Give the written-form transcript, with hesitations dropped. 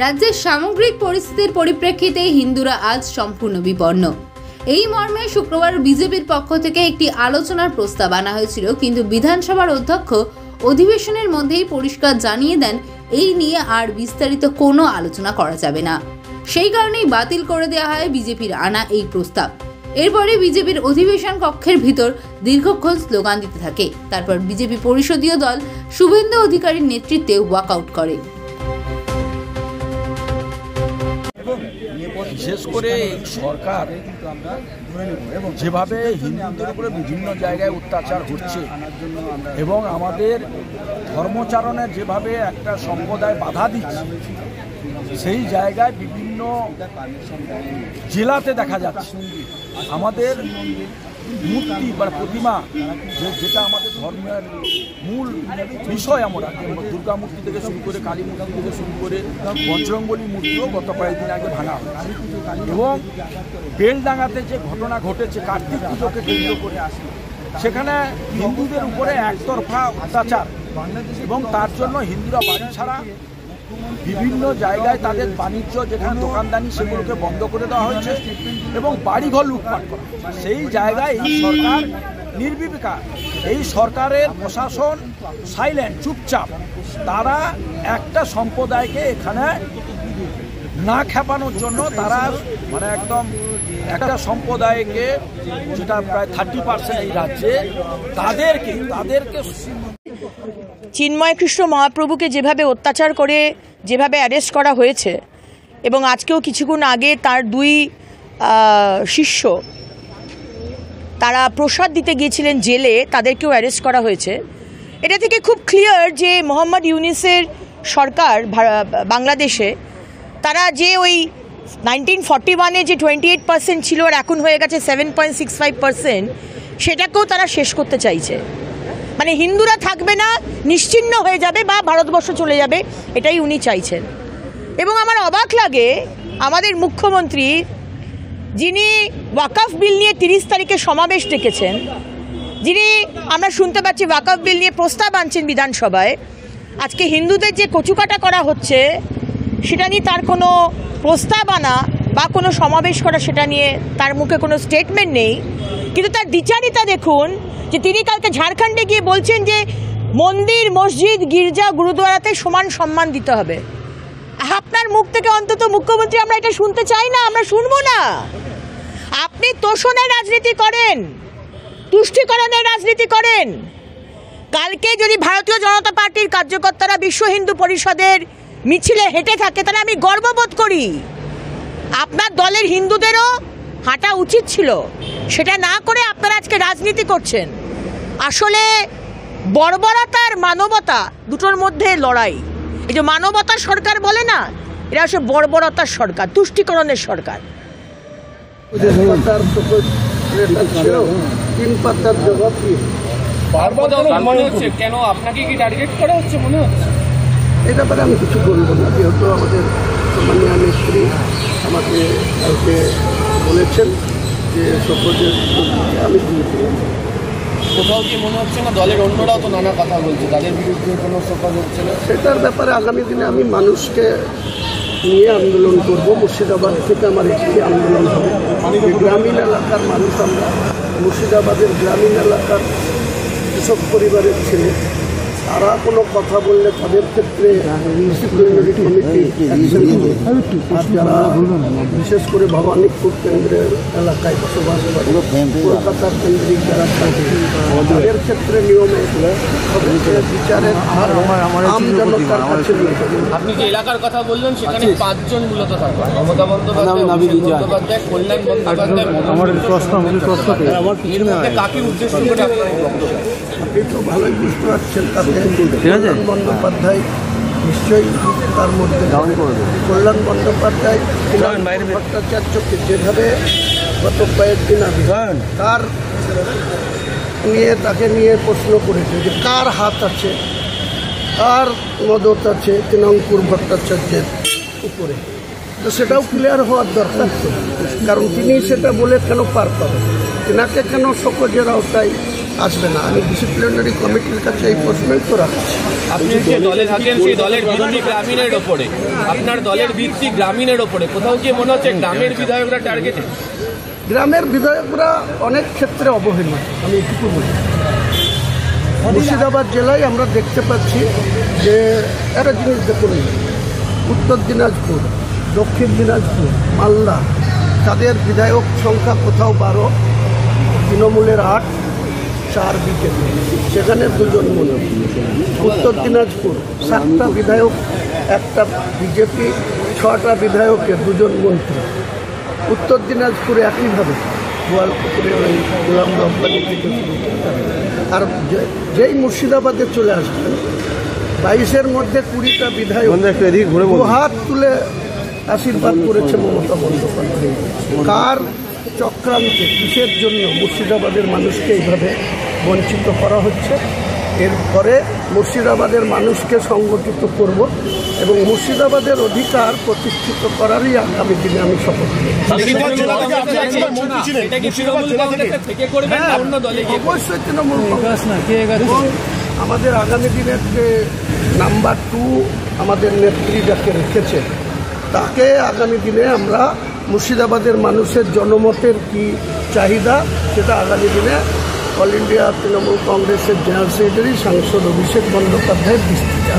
রাজ্যের সামগ্রিক পরিস্থিতির পরিপ্রেক্ষিতে হিন্দুরা আজ সম্পূর্ণ বিপন্ন। এই মর্মে শুক্রবার বিজেপির পক্ষ থেকে একটি আলোচনার প্রস্তাব আনা হয়েছিল, কিন্তু বিধানসভার অধ্যক্ষ অধিবেশনের মধ্যেই পরিষ্কার জানিয়ে দেন এই নিয়ে আর বিস্তারিত কোনো আলোচনা করা যাবে না। সেই কারণেই বাতিল করে দেওয়া হয় বিজেপির আনা এই প্রস্তাব। এরপরে বিজেপির অধিবেশন কক্ষের ভিতর দীর্ঘক্ষণ স্লোগান দিতে থাকে। তারপর বিজেপি পরিষদীয় দল শুভেন্দু অধিকারীর নেতৃত্বে ওয়াকআউট করে। বিশেষ করে সরকার যেভাবে হিন্দুদের উপরে বিভিন্ন জায়গায় অত্যাচার হচ্ছে এবং আমাদের ধর্মচারণের যেভাবে একটা সম্প্রদায় বাধা দিচ্ছে, সেই জায়গায় বিভিন্ন জেলাতে দেখা যাচ্ছে আমাদের মূর্তি বা প্রতিমা, যেটা আমাদের ধর্মের মূল বিষয়, আমরা দুর্গা মূর্তি থেকে শুরু করে কালী মূর্তি থেকে শুরু করে বজরংবলী মূর্তিও গত কয়েকদিন আগে ভাঙা হয়েছে। এবং বেলডাঙ্গাতে যে ঘটনা ঘটেছে কার্তিক পুজোকে কেন্দ্র করে, সেখানে হিন্দুদের উপরে একতরফা অত্যাচার এবং তার জন্য হিন্দুরা বাড়ি ছাড়া বিভিন্ন জায়গায় তাদের বাণিজ্য যেখানে দোকানদানি সেগুলোকে বন্ধ করে দেওয়া হয়েছে এবং বাড়িঘর লুটপাট করা। সেই জায়গায় এই সরকার নির্বিকার, এই সরকারের প্রশাসন সাইলেন্ট, চুপচাপ। তারা একটা সম্প্রদায়কে এখানে না খেপানোর জন্য তারা মানে একদম একটা সম্প্রদায়কে, যেটা প্রায় 30% এই রাজ্যে, তাদেরকে চিন্ময় কৃষ্ণ মহাপ্রভুকে যেভাবে অত্যাচার করে যেভাবে অ্যারেস্ট করা হয়েছে, এবং আজকেও কিছুক্ষণ আগে তার 2 শিষ্য তারা প্রসাদ দিতে গিয়েছিলেন জেলে, তাদেরকেও অ্যারেস্ট করা হয়েছে। এটা থেকে খুব ক্লিয়ার যে মোহাম্মদ ইউনূসের সরকার বাংলাদেশে, তারা যে ওই 1941-এ যে 28% ছিল আর এখন হয়ে গেছে 7.65%, সেটাকেও তারা শেষ করতে চাইছে। মানে হিন্দুরা থাকবে না, নিশ্চিহ্ন হয়ে যাবে বা ভারতবর্ষ চলে যাবে, এটাই উনি চাইছেন। এবং আমার অবাক লাগে আমাদের মুখ্যমন্ত্রী, যিনি ওয়াকফ বিল নিয়ে 30 তারিখে সমাবেশ ডেকেছেন, যিনি আমরা শুনতে পাচ্ছি ওয়াকফ বিল নিয়ে প্রস্তাব আনছেন বিধানসভায়, আজকে হিন্দুদের যে কচুকাটা করা হচ্ছে সেটা নিয়ে তার কোনো প্রস্তাব আনা বা কোনো সমাবেশ করা, সেটা নিয়ে তার মুখে কোনো স্টেটমেন্ট নেই। কিন্তু তার দ্বিচারিতা দেখুন, যে তিনি কালকে ঝাড়খণ্ডে গিয়ে বলছেন যে মন্দির, মসজিদ, গির্জা, গুরুদ্বারাতে সমান সম্মান দিতে হবে। আপনার মুখ থেকে অন্তত মুখ্যমন্ত্রী আমরা এটা শুনতে চাই না, আমরা শুনবো না। আপনি তোষণের রাজনীতি করেন, তুষ্টিকরণের রাজনীতি করেন। কালকে যদি ভারতীয় জনতা পার্টির কার্যকর্তারা বিশ্ব হিন্দু পরিষদের মিছিলে হেঁটে থাকে, তাহলে আমি গর্ববোধ করি। আপনার দলের হিন্দুদেরও হাঁটা উচিত ছিল, সেটা না করে আপনারা আজকে রাজনীতি করছেন। আসলে বর্বরতা আর মানবতা দুটোর মধ্যে লড়াই। এই যে মানবতার সরকার বলে না, এটা আসলে বর্বরতার সরকার, তুষ্টিকরণের সরকার। কেন আপনাকে কি টার্গেট করা হচ্ছে মনে হচ্ছে? এই ব্যাপারে আমি কিছু বলবো না, যেহেতু আমাদের সম্মানীয় নেত্রী আমাকে কালকে বলেছেন যে সকলের আমি কোথাও কি মনে হচ্ছে না দলের অন্যরাও তো নানা কথা বলছে, তাদের বিরুদ্ধে কোনো শোকজ হচ্ছে না? সেটার ব্যাপারে আগামী দিনে আমি মানুষকে নিয়ে আন্দোলন করব। মুর্শিদাবাদ থেকে আমার একটি আন্দোলন হবে। গ্রামীণ এলাকার মানুষ, আমরা মুর্শিদাবাদের গ্রামীণ এলাকার কৃষক পরিবারের ছেলে, তারা কোনো কথা বললে তাদের ক্ষেত্রে ডিসিপ্লিনারি কমিটি অ্যাকশন নেবে। আর যারা বিশেষ করে ভবানীপুর কেন্দ্রের এলাকায় বসবাস করে, কলকাতার কেন্দ্রিক যারা থাকে, তাদের ক্ষেত্রে নিয়মে বিচারের আম জনতার কাছে নিয়ে যাবে। আপনি যে এলাকার কথা বললেন সেখানে 5 জন মূলত থাকবে, মমতা বন্দ্যোপাধ্যায়, কল্যাণ বন্দ্যোপাধ্যায়, কাকে উদ্দেশ্য করে আপনি তো ভালোই বুঝতে পারছেন, তাতে কল্যাণ বন্দ্যোপাধ্যায় নিশ্চয়ই তার মধ্যে কল্যাণ বন্দ্যোপাধ্যায় ভট্টাচার্যকে যেভাবে গত কয়েকদিন আগে তাকে নিয়ে প্রশ্ন করেছে যে কার হাত আছে, কার মদত আছে তৃণাঙ্কুর ভট্টাচার্যের উপরে, তো সেটাও ক্লিয়ার হওয়ার দরকার তো। কারণ তিনি সেটা বলে কেন পার পাবেন, তেনাকে কেন শোকজের আওতায় আসবে না। আমি ডিসিপ্লিনারি কমিটির কাছে এই প্রশ্নই তো রাখছি। আপনি যে দলে থাকেন সেই দলের ভিত্তি গ্রামীণের ওপরে, আপনার দলের ভিত্তি গ্রামীণের ওপরে, কোথাও কি মনে হচ্ছে গ্রামের বিধায়করা টার্গেটে? গ্রামের বিধায়করা অনেক ক্ষেত্রে অবহেলিত, আমি এটুকু বলি। মুর্শিদাবাদ জেলায় আমরা দেখতে পাচ্ছি যে একটা জিনিস দেখুন, উত্তর দিনাজপুর, দক্ষিণ দিনাজপুর, মালদা, তাদের বিধায়ক সংখ্যা কোথাও 12, তৃণমূলের 8, 4 বিজেপি, সেখানে 2 জন মন্ত্রী। উত্তর দিনাজপুর 7টা বিধায়ক, 1টা বিজেপি, 6টা বিধায়কের 2 জন মন্ত্রী। উত্তর দিনাজপুরে একইভাবে গোয়ালপুকুরে ওই গোলাম রব্বানি থেকে শুরু করে। আর যেই মুর্শিদাবাদে চলে আসবেন, 22-এর মধ্যে 20টা বিধায়ক হাত তুলে আশীর্বাদ করেছে মমতা বন্দ্যোপাধ্যায়। কার চক্রান্তে, কিসের জন্য মুর্শিদাবাদের মানুষকে এইভাবে বঞ্চিত করা হচ্ছে? এরপরে মুর্শিদাবাদের মানুষকে সংগঠিত করব এবং মুর্শিদাবাদের অধিকার প্রতিষ্ঠিত করারই আগামী দিনে আমি শপথ নিই। অবশ্যই তৃণমূল এবং আমাদের আগামী দিনের যে নাম্বার 2 আমাদের নেত্রী যাকে রেখেছে, তাকে আগামী দিনে আমরা মুর্শিদাবাদের মানুষের জনমতের কি চাহিদা, সেটা আগামী দিনে অল ইন্ডিয়া তৃণমূল কংগ্রেসের জেনারেল সেক্রেটারি সাংসদ অভিষেক বন্দ্যোপাধ্যায়ের দৃষ্টিতে।